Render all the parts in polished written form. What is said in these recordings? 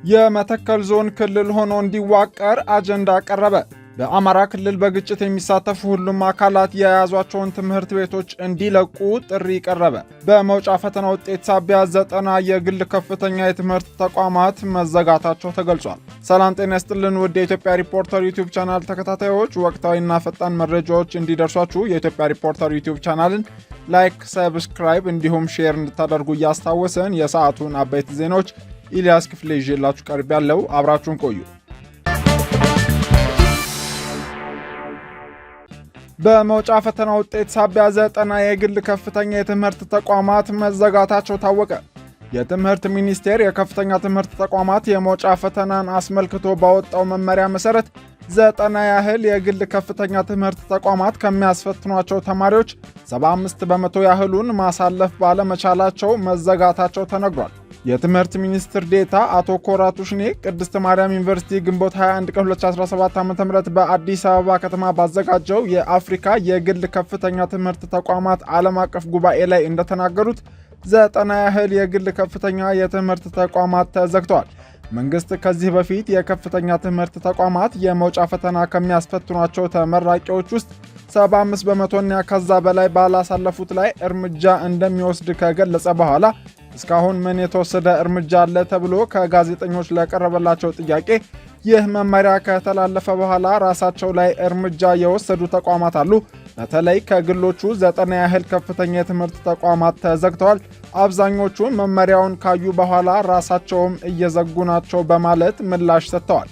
የመተከል ዞን ክልል ሆኖ እንዲዋቀር አጀንዳ ቀረበ። በአማራ ክልል በግጭት የሚሳተፉ ሁሉም አካላት የያዟቸውን ትምህርት ቤቶች እንዲለቁ ጥሪ ቀረበ። በመውጫ ፈተና ውጤት ሳቢያ 90 የግል ከፍተኛ የትምህርት ተቋማት መዘጋታቸው ተገልጿል። ሰላም ጤና ይስጥልን ውድ የኢትዮጵያ ሪፖርተር ዩቲዩብ ቻናል ተከታታዮች፣ ወቅታዊና ፈጣን መረጃዎች እንዲደርሷችሁ የኢትዮጵያ ሪፖርተር ዩቲዩብ ቻናልን ላይክ፣ ሰብስክራይብ እንዲሁም ሼር እንድታደርጉ እያስታወስን የሰዓቱን አበይት ዜናዎች ኢልያስ ክፍሌ ይዤላችሁ ቀርቤያለሁ። አብራችሁን ቆዩ። በመውጫ ፈተና ውጤት ሳቢያ 90 የግል ከፍተኛ የትምህርት ተቋማት መዘጋታቸው ታወቀ። የትምህርት ሚኒስቴር የከፍተኛ ትምህርት ተቋማት የመውጫ ፈተናን አስመልክቶ ባወጣው መመሪያ መሰረት 90 ያህል የግል ከፍተኛ ትምህርት ተቋማት ከሚያስፈትኗቸው ተማሪዎች 75 በመቶ ያህሉን ማሳለፍ ባለመቻላቸው መዘጋታቸው ተነግሯል። የትምህርት ሚኒስትር ዴታ አቶ ኮራቱ ሽኔ ቅድስት ማርያም ዩኒቨርሲቲ ግንቦት 21 ቀን 2017 ዓ.ም በአዲስ አበባ ከተማ ባዘጋጀው የአፍሪካ የግል ከፍተኛ ትምህርት ተቋማት ዓለም አቀፍ ጉባኤ ላይ እንደተናገሩት 90 ያህል የግል ከፍተኛ የትምህርት ተቋማት ተዘግተዋል። መንግስት ከዚህ በፊት የከፍተኛ ትምህርት ተቋማት የመውጫ ፈተና ከሚያስፈትኗቸው ተመራቂዎች ውስጥ 75 በመቶና ከዛ በላይ ባላሳለፉት ላይ እርምጃ እንደሚወስድ ከገለጸ በኋላ እስካሁን ምን የተወሰደ እርምጃ አለ ተብሎ ከጋዜጠኞች ለቀረበላቸው ጥያቄ ይህ መመሪያ ከተላለፈ በኋላ ራሳቸው ላይ እርምጃ የወሰዱ ተቋማት አሉ። በተለይ ከግሎቹ 90 ያህል ከፍተኛ የትምህርት ተቋማት ተዘግተዋል። አብዛኞቹ መመሪያውን ካዩ በኋላ ራሳቸውም እየዘጉ ናቸው በማለት ምላሽ ሰጥተዋል።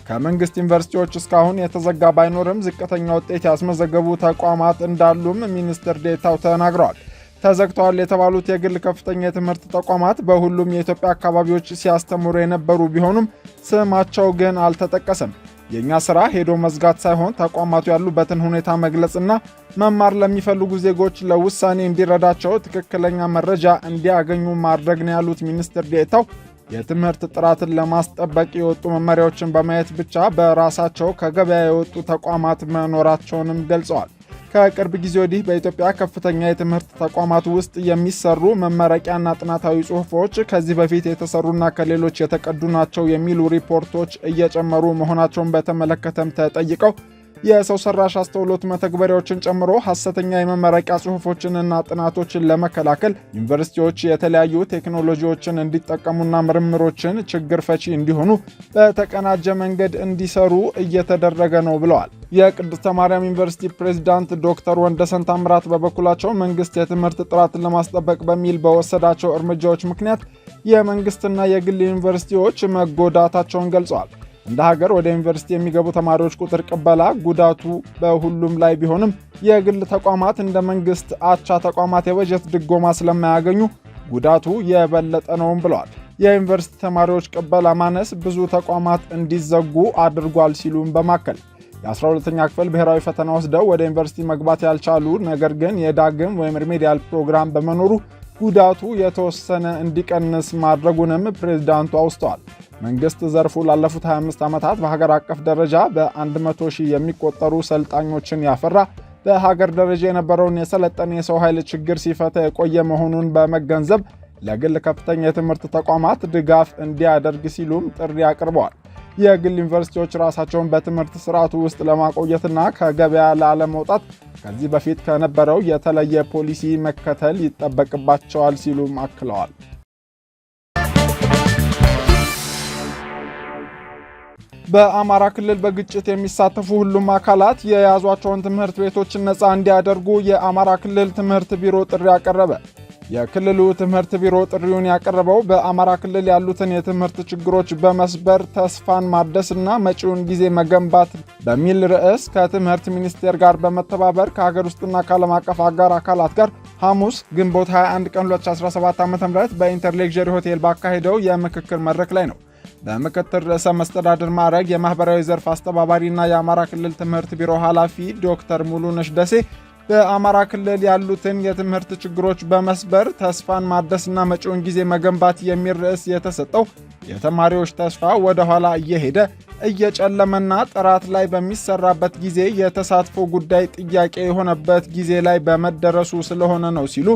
ከመንግስት ዩኒቨርሲቲዎች እስካሁን የተዘጋ ባይኖርም ዝቅተኛ ውጤት ያስመዘገቡ ተቋማት እንዳሉም ሚኒስትር ዴታው ተናግረዋል። ተዘግተዋል የተባሉት የግል ከፍተኛ የትምህርት ተቋማት በሁሉም የኢትዮጵያ አካባቢዎች ሲያስተምሩ የነበሩ ቢሆኑም ስማቸው ግን አልተጠቀሰም። የእኛ ሥራ ሄዶ መዝጋት ሳይሆን ተቋማቱ ያሉበትን ሁኔታ መግለጽና መማር ለሚፈልጉ ዜጎች ለውሳኔ እንዲረዳቸው ትክክለኛ መረጃ እንዲያገኙ ማድረግ ነው ያሉት ሚኒስትር ዴኤታው የትምህርት ጥራትን ለማስጠበቅ የወጡ መመሪያዎችን በማየት ብቻ በራሳቸው ከገበያ የወጡ ተቋማት መኖራቸውንም ገልጸዋል። ከቅርብ ጊዜ ወዲህ በኢትዮጵያ ከፍተኛ የትምህርት ተቋማት ውስጥ የሚሰሩ መመረቂያና ጥናታዊ ጽሑፎች ከዚህ በፊት የተሰሩና ከሌሎች የተቀዱ ናቸው የሚሉ ሪፖርቶች እየጨመሩ መሆናቸውን በተመለከተም ተጠይቀው የሰው ሰራሽ አስተውሎት መተግበሪያዎችን ጨምሮ ሐሰተኛ የመመረቂያ ጽሑፎችንና ጥናቶችን ለመከላከል ዩኒቨርሲቲዎች የተለያዩ ቴክኖሎጂዎችን እንዲጠቀሙና ምርምሮችን ችግር ፈቺ እንዲሆኑ በተቀናጀ መንገድ እንዲሰሩ እየተደረገ ነው ብለዋል። የቅድስተ ማርያም ዩኒቨርሲቲ ፕሬዝዳንት ዶክተር ወንደሰን ታምራት በበኩላቸው መንግስት የትምህርት ጥራትን ለማስጠበቅ በሚል በወሰዳቸው እርምጃዎች ምክንያት የመንግስትና የግል ዩኒቨርሲቲዎች መጎዳታቸውን ገልጸዋል። እንደ ሀገር ወደ ዩኒቨርሲቲ የሚገቡ ተማሪዎች ቁጥር ቅበላ ጉዳቱ በሁሉም ላይ ቢሆንም የግል ተቋማት እንደ መንግስት አቻ ተቋማት የበጀት ድጎማ ስለማያገኙ ጉዳቱ የበለጠ ነውም ብለዋል። የዩኒቨርሲቲ ተማሪዎች ቅበላ ማነስ ብዙ ተቋማት እንዲዘጉ አድርጓል ሲሉም በማከል የ12ኛ ክፍል ብሔራዊ ፈተና ወስደው ወደ ዩኒቨርሲቲ መግባት ያልቻሉ ነገር ግን የዳግም ወይም ሪሜዲያል ፕሮግራም በመኖሩ ጉዳቱ የተወሰነ እንዲቀንስ ማድረጉንም ፕሬዝዳንቱ አውስተዋል። መንግስት ዘርፉ ላለፉት 25 ዓመታት በሀገር አቀፍ ደረጃ በ100 ሺህ የሚቆጠሩ ሰልጣኞችን ያፈራ፣ በሀገር ደረጃ የነበረውን የሰለጠነ የሰው ኃይል ችግር ሲፈታ የቆየ መሆኑን በመገንዘብ ለግል ከፍተኛ የትምህርት ተቋማት ድጋፍ እንዲያደርግ ሲሉም ጥሪ አቅርበዋል። የግል ዩኒቨርሲቲዎች ራሳቸውን በትምህርት ስርዓቱ ውስጥ ለማቆየትና ከገበያ ላለመውጣት ከዚህ በፊት ከነበረው የተለየ ፖሊሲ መከተል ይጠበቅባቸዋል ሲሉም አክለዋል። በአማራ ክልል በግጭት የሚሳተፉ ሁሉም አካላት የያዟቸውን ትምህርት ቤቶች ነፃ እንዲያደርጉ የአማራ ክልል ትምህርት ቢሮ ጥሪ አቀረበ። የክልሉ ትምህርት ቢሮ ጥሪውን ያቀረበው በአማራ ክልል ያሉትን የትምህርት ችግሮች በመስበር ተስፋን ማደስና መጪውን ጊዜ መገንባት በሚል ርዕስ ከትምህርት ሚኒስቴር ጋር በመተባበር ከሀገር ውስጥና ከዓለም አቀፍ አጋር አካላት ጋር ሐሙስ ግንቦት 21 ቀን 2017 ዓ.ም በኢንተርሌክዠሪ ሆቴል ባካሄደው የምክክር መድረክ ላይ ነው። በምክትል ርዕሰ መስተዳድር ማዕረግ የማህበራዊ ዘርፍ አስተባባሪና የአማራ ክልል ትምህርት ቢሮ ኃላፊ ዶክተር ሙሉነሽ ደሴ በአማራ ክልል ያሉትን የትምህርት ችግሮች በመስበር ተስፋን ማደስና መጪውን ጊዜ መገንባት የሚል ርዕስ የተሰጠው የተማሪዎች ተስፋ ወደ ኋላ እየሄደ እየጨለመና ጥራት ላይ በሚሰራበት ጊዜ የተሳትፎ ጉዳይ ጥያቄ የሆነበት ጊዜ ላይ በመደረሱ ስለሆነ ነው ሲሉ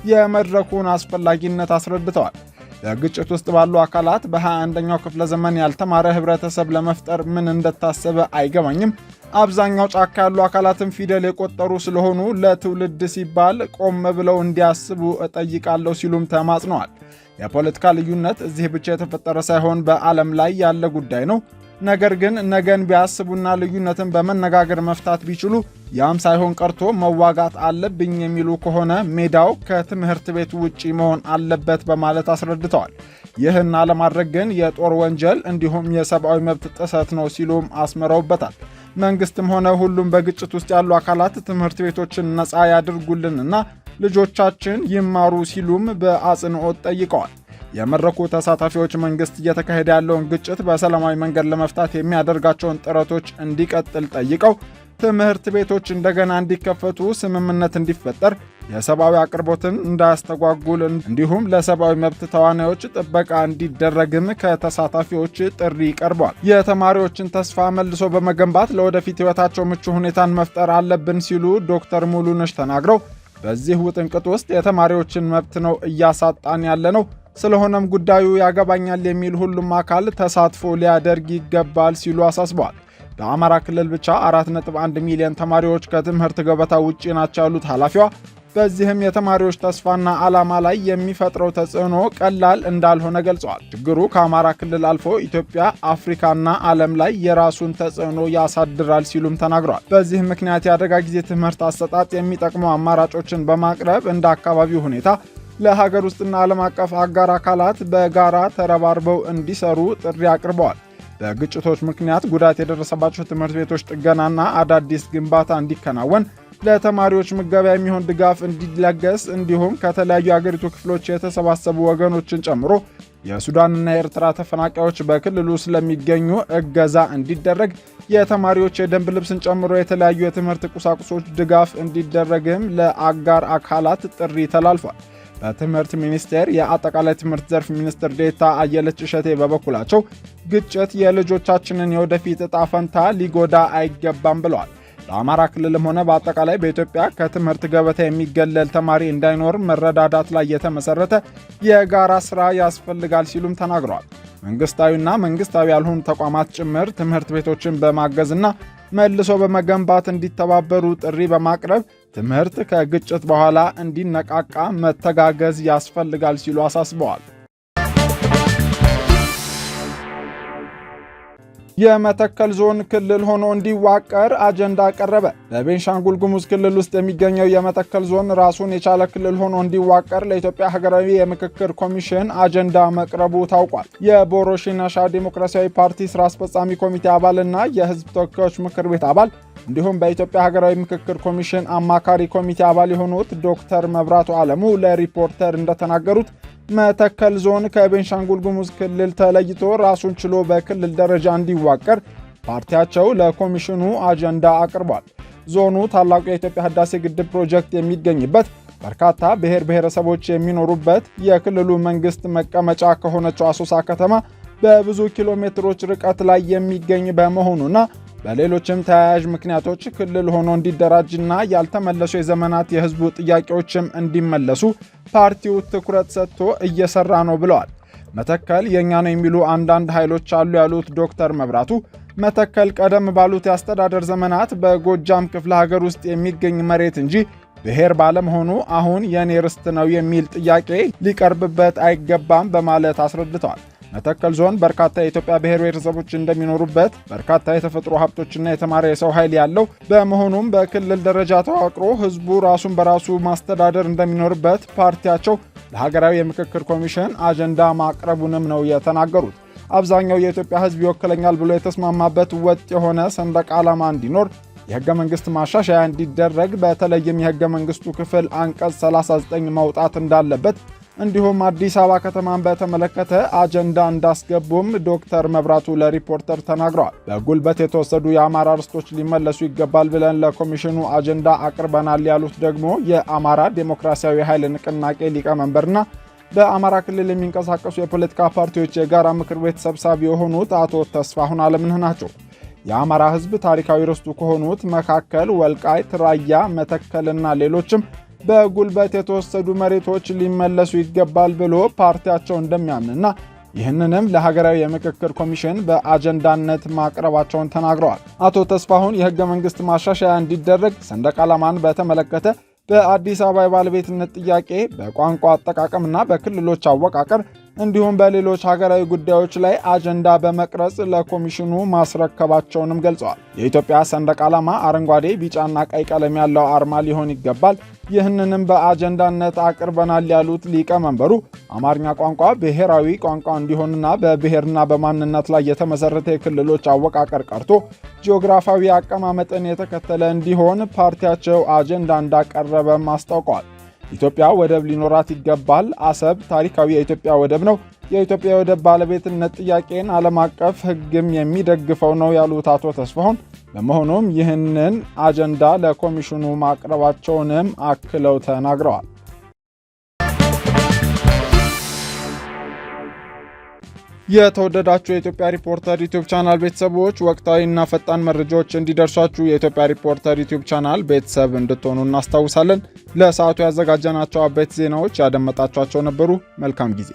የመድረኩን አስፈላጊነት አስረድተዋል። በግጭት ውስጥ ባሉ አካላት በ21ኛው ክፍለ ዘመን ያልተማረ ህብረተሰብ ለመፍጠር ምን እንደታሰበ አይገባኝም። አብዛኛው ጫካ ያሉ አካላትም ፊደል የቆጠሩ ስለሆኑ ለትውልድ ሲባል ቆም ብለው እንዲያስቡ እጠይቃለሁ ሲሉም ተማጽነዋል። የፖለቲካ ልዩነት እዚህ ብቻ የተፈጠረ ሳይሆን በዓለም ላይ ያለ ጉዳይ ነው። ነገር ግን ነገን ቢያስቡና ልዩነትን በመነጋገር መፍታት ቢችሉ ያም ሳይሆን ቀርቶ መዋጋት አለብኝ የሚሉ ከሆነ ሜዳው ከትምህርት ቤት ውጪ መሆን አለበት በማለት አስረድተዋል። ይህን አለማድረግ ግን የጦር ወንጀል እንዲሁም የሰብአዊ መብት ጥሰት ነው ሲሉም አስምረውበታል። መንግስትም ሆነ ሁሉም በግጭት ውስጥ ያሉ አካላት ትምህርት ቤቶችን ነፃ ያድርጉልንና ልጆቻችን ይማሩ ሲሉም በአጽንኦት ጠይቀዋል። የመድረኩ ተሳታፊዎች መንግስት እየተካሄደ ያለውን ግጭት በሰላማዊ መንገድ ለመፍታት የሚያደርጋቸውን ጥረቶች እንዲቀጥል ጠይቀው ትምህርት ቤቶች እንደገና እንዲከፈቱ ስምምነት እንዲፈጠር፣ የሰብአዊ አቅርቦትን እንዳያስተጓጉል እንዲሁም ለሰብአዊ መብት ተዋናዮች ጥበቃ እንዲደረግም ከተሳታፊዎች ጥሪ ቀርቧል። የተማሪዎችን ተስፋ መልሶ በመገንባት ለወደፊት ህይወታቸው ምቹ ሁኔታን መፍጠር አለብን ሲሉ ዶክተር ሙሉነሽ ተናግረው በዚህ ውጥንቅጥ ውስጥ የተማሪዎችን መብት ነው እያሳጣን ያለ ነው። ስለሆነም ጉዳዩ ያገባኛል የሚል ሁሉም አካል ተሳትፎ ሊያደርግ ይገባል ሲሉ አሳስበዋል። በአማራ ክልል ብቻ 4.1 ሚሊዮን ተማሪዎች ከትምህርት ገበታ ውጪ ናቸው ያሉት ኃላፊዋ፣ በዚህም የተማሪዎች ተስፋና ዓላማ ላይ የሚፈጥረው ተጽዕኖ ቀላል እንዳልሆነ ገልጸዋል። ችግሩ ከአማራ ክልል አልፎ ኢትዮጵያ፣ አፍሪካና ዓለም ላይ የራሱን ተጽዕኖ ያሳድራል ሲሉም ተናግረዋል። በዚህ ምክንያት የአደጋ ጊዜ ትምህርት አሰጣጥ የሚጠቅሙ አማራጮችን በማቅረብ እንደ አካባቢው ሁኔታ ለሀገር ውስጥና ዓለም አቀፍ አጋር አካላት በጋራ ተረባርበው እንዲሰሩ ጥሪ አቅርበዋል። በግጭቶች ምክንያት ጉዳት የደረሰባቸው ትምህርት ቤቶች ጥገናና አዳዲስ ግንባታ እንዲከናወን፣ ለተማሪዎች ምገባ የሚሆን ድጋፍ እንዲለገስ እንዲሁም ከተለያዩ የአገሪቱ ክፍሎች የተሰባሰቡ ወገኖችን ጨምሮ የሱዳንና የኤርትራ ተፈናቃዮች በክልሉ ስለሚገኙ እገዛ እንዲደረግ፣ የተማሪዎች የደንብ ልብስን ጨምሮ የተለያዩ የትምህርት ቁሳቁሶች ድጋፍ እንዲደረግም ለአጋር አካላት ጥሪ ተላልፏል። በትምህርት ሚኒስቴር የአጠቃላይ ትምህርት ዘርፍ ሚኒስትር ዴኤታ አየለች እሸቴ በበኩላቸው ግጭት የልጆቻችንን የወደፊት ዕጣ ፈንታ ሊጎዳ አይገባም ብለዋል። በአማራ ክልልም ሆነ በአጠቃላይ በኢትዮጵያ ከትምህርት ገበታ የሚገለል ተማሪ እንዳይኖር መረዳዳት ላይ የተመሰረተ የጋራ ስራ ያስፈልጋል ሲሉም ተናግረዋል። መንግስታዊና መንግስታዊ ያልሆኑ ተቋማት ጭምር ትምህርት ቤቶችን በማገዝና መልሶ በመገንባት እንዲተባበሩ ጥሪ በማቅረብ ትምህርት ከግጭት በኋላ እንዲነቃቃ መተጋገዝ ያስፈልጋል ሲሉ አሳስበዋል። የመተከል ዞን ክልል ሆኖ እንዲዋቀር አጀንዳ ቀረበ። በቤንሻንጉል ጉሙዝ ክልል ውስጥ የሚገኘው የመተከል ዞን ራሱን የቻለ ክልል ሆኖ እንዲዋቀር ለኢትዮጵያ ሀገራዊ የምክክር ኮሚሽን አጀንዳ መቅረቡ ታውቋል። የቦሮ ሽናሻ ዲሞክራሲያዊ ፓርቲ ስራ አስፈጻሚ ኮሚቴ አባልና የህዝብ ተወካዮች ምክር ቤት አባል እንዲሁም በኢትዮጵያ ሀገራዊ ምክክር ኮሚሽን አማካሪ ኮሚቴ አባል የሆኑት ዶክተር መብራቱ አለሙ ለሪፖርተር እንደተናገሩት መተከል ዞን ከቤንሻንጉል ጉሙዝ ክልል ተለይቶ ራሱን ችሎ በክልል ደረጃ እንዲዋቀር ፓርቲያቸው ለኮሚሽኑ አጀንዳ አቅርቧል። ዞኑ ታላቁ የኢትዮጵያ ህዳሴ ግድብ ፕሮጀክት የሚገኝበት፣ በርካታ ብሔር ብሔረሰቦች የሚኖሩበት፣ የክልሉ መንግስት መቀመጫ ከሆነችው አሶሳ ከተማ በብዙ ኪሎ ሜትሮች ርቀት ላይ የሚገኝ በመሆኑና በሌሎችም ተያያዥ ምክንያቶች ክልል ሆኖ እንዲደራጅና ያልተመለሱ የዘመናት የህዝቡ ጥያቄዎችም እንዲመለሱ ፓርቲው ትኩረት ሰጥቶ እየሰራ ነው ብለዋል። መተከል የኛ ነው የሚሉ አንዳንድ ኃይሎች አሉ ያሉት ዶክተር መብራቱ መተከል ቀደም ባሉት የአስተዳደር ዘመናት በጎጃም ክፍለ ሀገር ውስጥ የሚገኝ መሬት እንጂ ብሔር ባለመሆኑ አሁን የኔ ርስት ነው የሚል ጥያቄ ሊቀርብበት አይገባም በማለት አስረድተዋል። መተከል ዞን በርካታ የኢትዮጵያ ብሔር ብሔረሰቦች እንደሚኖሩበት፣ በርካታ የተፈጥሮ ሀብቶችና የተማረ የሰው ኃይል ያለው በመሆኑም በክልል ደረጃ ተዋቅሮ ህዝቡ ራሱን በራሱ ማስተዳደር እንደሚኖርበት ፓርቲያቸው ለሀገራዊ የምክክር ኮሚሽን አጀንዳ ማቅረቡንም ነው የተናገሩት። አብዛኛው የኢትዮጵያ ህዝብ ይወክለኛል ብሎ የተስማማበት ወጥ የሆነ ሰንደቅ ዓላማ እንዲኖር፣ የህገ መንግስት ማሻሻያ እንዲደረግ፣ በተለይም የህገ መንግስቱ ክፍል አንቀጽ 39 መውጣት እንዳለበት እንዲሁም አዲስ አበባ ከተማን በተመለከተ አጀንዳ እንዳስገቡም ዶክተር መብራቱ ለሪፖርተር ተናግረዋል። በጉልበት የተወሰዱ የአማራ ርስቶች ሊመለሱ ይገባል ብለን ለኮሚሽኑ አጀንዳ አቅርበናል ያሉት ደግሞ የአማራ ዴሞክራሲያዊ ኃይል ንቅናቄ ሊቀመንበርና በአማራ ክልል የሚንቀሳቀሱ የፖለቲካ ፓርቲዎች የጋራ ምክር ቤት ሰብሳቢ የሆኑት አቶ ተስፋሁን አለምነህ ናቸው። የአማራ ህዝብ ታሪካዊ ርስቱ ከሆኑት መካከል ወልቃይት፣ ራያ፣ መተከልና ሌሎችም በጉልበት የተወሰዱ መሬቶች ሊመለሱ ይገባል ብሎ ፓርቲያቸው እንደሚያምንና ይህንንም ለሀገራዊ የምክክር ኮሚሽን በአጀንዳነት ማቅረባቸውን ተናግረዋል። አቶ ተስፋሁን የህገ መንግስት ማሻሻያ እንዲደረግ፣ ሰንደቅ ዓላማን በተመለከተ በአዲስ አበባ የባለቤትነት ጥያቄ፣ በቋንቋ አጠቃቀምና በክልሎች አወቃቀር እንዲሁም በሌሎች ሀገራዊ ጉዳዮች ላይ አጀንዳ በመቅረጽ ለኮሚሽኑ ማስረከባቸውንም ገልጸዋል። የኢትዮጵያ ሰንደቅ ዓላማ አረንጓዴ፣ ቢጫና ቀይ ቀለም ያለው አርማ ሊሆን ይገባል። ይህንንም በአጀንዳነት አቅርበናል ያሉት ሊቀመንበሩ አማርኛ ቋንቋ ብሔራዊ ቋንቋ እንዲሆንና በብሔርና በማንነት ላይ የተመሰረተ የክልሎች አወቃቀር ቀርቶ ጂኦግራፊያዊ አቀማመጥን የተከተለ እንዲሆን ፓርቲያቸው አጀንዳ እንዳቀረበም አስታውቀዋል። ኢትዮጵያ ወደብ ሊኖራት ይገባል። አሰብ ታሪካዊ የኢትዮጵያ ወደብ ነው። የኢትዮጵያ ወደብ ባለቤትነት ጥያቄን ዓለም አቀፍ ሕግም የሚደግፈው ነው ያሉት አቶ ተስፋሁን በመሆኑም ይህንን አጀንዳ ለኮሚሽኑ ማቅረባቸውንም አክለው ተናግረዋል። የተወደዳችሁ የኢትዮጵያ ሪፖርተር ዩቲዩብ ቻናል ቤተሰቦች ወቅታዊና ፈጣን መረጃዎች እንዲደርሷችሁ የኢትዮጵያ ሪፖርተር ዩቲዩብ ቻናል ቤተሰብ እንድትሆኑ እናስታውሳለን። ለሰዓቱ ያዘጋጀናቸው አበይት ዜናዎች ያደመጣችኋቸው ነበሩ። መልካም ጊዜ